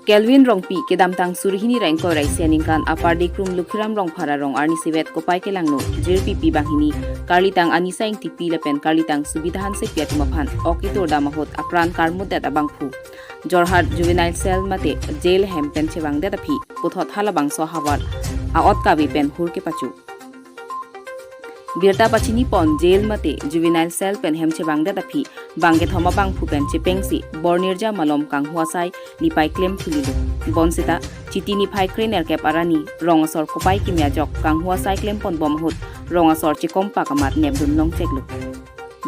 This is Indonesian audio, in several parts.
Kelvin rongpi kedam tang surhini rengko raisianingkan apardi krum lukhiram rong phara rong arni sibet kopai kelangno jirpipi banghini karlitang anisa ing tipi lepen karlitang subidhan se piat maphan okitor damahot akran karmudda dabangphu Jorhat juvenile cell mate jail hempen chewang da phi puthot halabang so hawar aot kabi pen hurke pachu Birta pachini pon jail mate juvenile cell pen hem chewang da phi bangke thoma bang phu pen chepengsi bornirja malom kang huasai nipai claim thulilu bonsita chitini phai krener ke parani rongasor kopai kimya jok kang huasai claim pon bom hut rongasor chikompa kamat nebdun long cheklu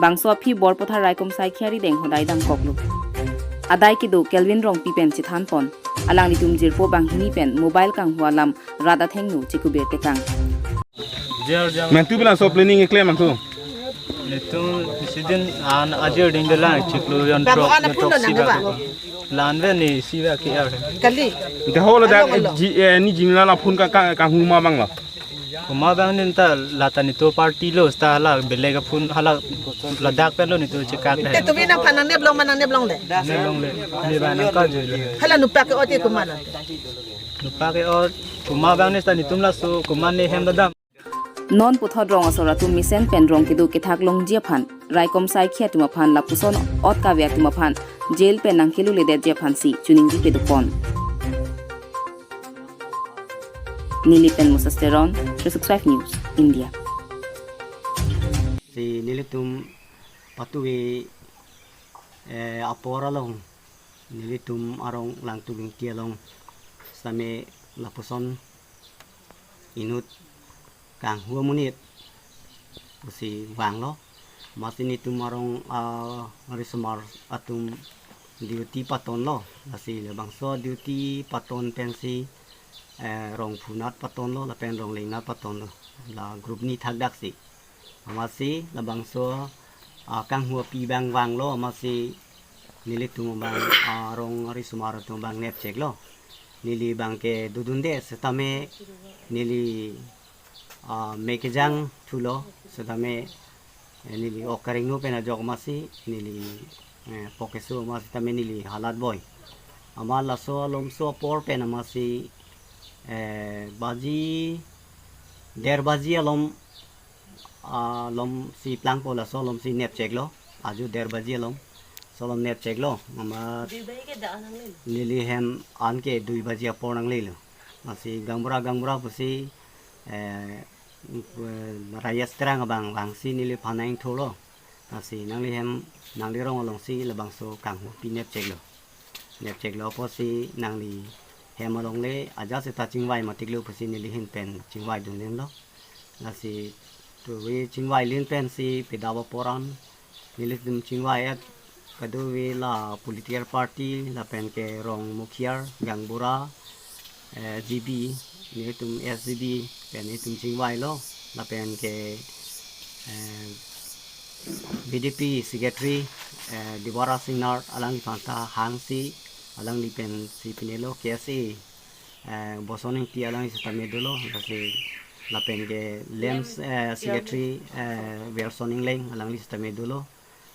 bangso phi borpotha raikom sai khiari deng hodai dam koklu adai ki do Kelvin rong pi pen chithan pon alang ni tum jirpo bang hini pen mobile kang hualam rada thengnu chikubir te kang Men tu bilang so planning iklim man tu. Itu presiden an ajar dinggal lah ciklu yang truk siapa lan ni siapa kia Kali. Ita hola dak ni jimla la phun ka huma bang la. Kuma bang ni ta latan itu parti lo sta hala belega phun hala ladak pen lo ni tu cikak le. Itu bina panang ne blong manang ne blong le. Ne long le ni bana ka je le. Hala nupa ke oti kumana. Lupa ke or kuma bang ni sta ni tumla so kuma ni hem dadam. Non puthot rong asora tu misen pen rong kidu kithak long jia phan raikom sai khia tuma phan la puson ot ka vya tuma phan jail pen nangkilu le de jia phan si chuning di pedu pon Nili pen musasteron 365 news India si nilitum patuwi apora long nilitum arong lang tuling tialong same lapuson inut kang hua munit pusi wang lo masini tumarong marisumar atum duty paton lo lasi lebang so duty paton pensi rong punat paton lo la pen rong lingna paton lo la grup ni thagdak si amasi lebang so kang hua pi bang wang lo amasi nili tumang rong marisumar atum bang nep cek lo nili bang ke dudunde setame nili mekejang tulo sedame nili okaring no pena jog masi nili pokesu masi tame nili halat boy amala so lom so por pena masi baji der baji alom lom si plang pola so lom si nep check lo aju der baji alom so lom nep check lo ama nili hem anke dui baji pornang le lo masi gangbura pusi raya terang abang bangsi nili panaing tholo nasi nangli hem nangli rong along si lebang so kang pi nep cek lo posi nangli hem along le aja se ta chingwai matiklu posi nili hin pen chingwai dun len lo nasi tu wi chingwai lin pen si pedawa poran nili tum chingwai at kadu wi la political party la pen ke rong mukhiar gangbura GB ni tum SCB pen ni tum chingwai lo la pen ke BDP secretary Dibara Singnar alang panta hangsi alang li pen si pinelo KSA bosoning ti alang si tamedolo kasi la pen ke lems secretary versoning leng alang li tamedolo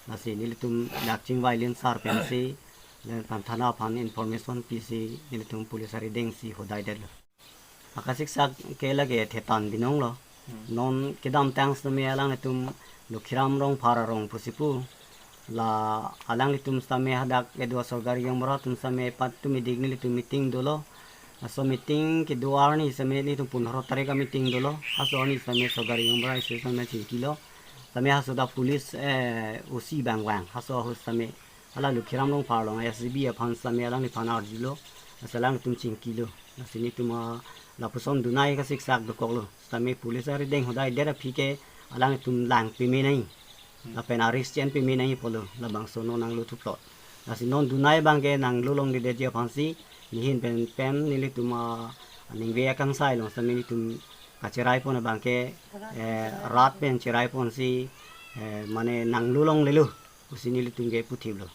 nasi ni tum dak chingwai len sar pen si len pantana pan information PC ni tum pulisari deng si hodai del akasik sak kela ge thetan binong lo non kedam tangs na me alang tum lukhiram rong phara rong pusipu la alang tum same hadak edwa sorgari yang mara tum same pat tum digni tum meeting dolo aso meeting ke duar ni same ni tum 15 tarik ka meeting dolo aso ni same sorgari yang mara station me kilo same haso da police usi bangwang haso ho same ala lukhiram rong phara rong SCB aphan same alang ni phanar jilo asalang tum kilo asini tum la puson dunai ka siksak do koklo same police ari deng hodai dera phike alang tum lang pimi nai la penaris chen pimi nai polo la bang sono nang lu tuplot asi non dunai bang ke nang lulong de dia phansi ni hin pen nili tuma ning ve kang sai lo same ni tum kacerai pon bang ke rat pen cerai pon si mane nang lulong lelu usini li tum ge puthiblo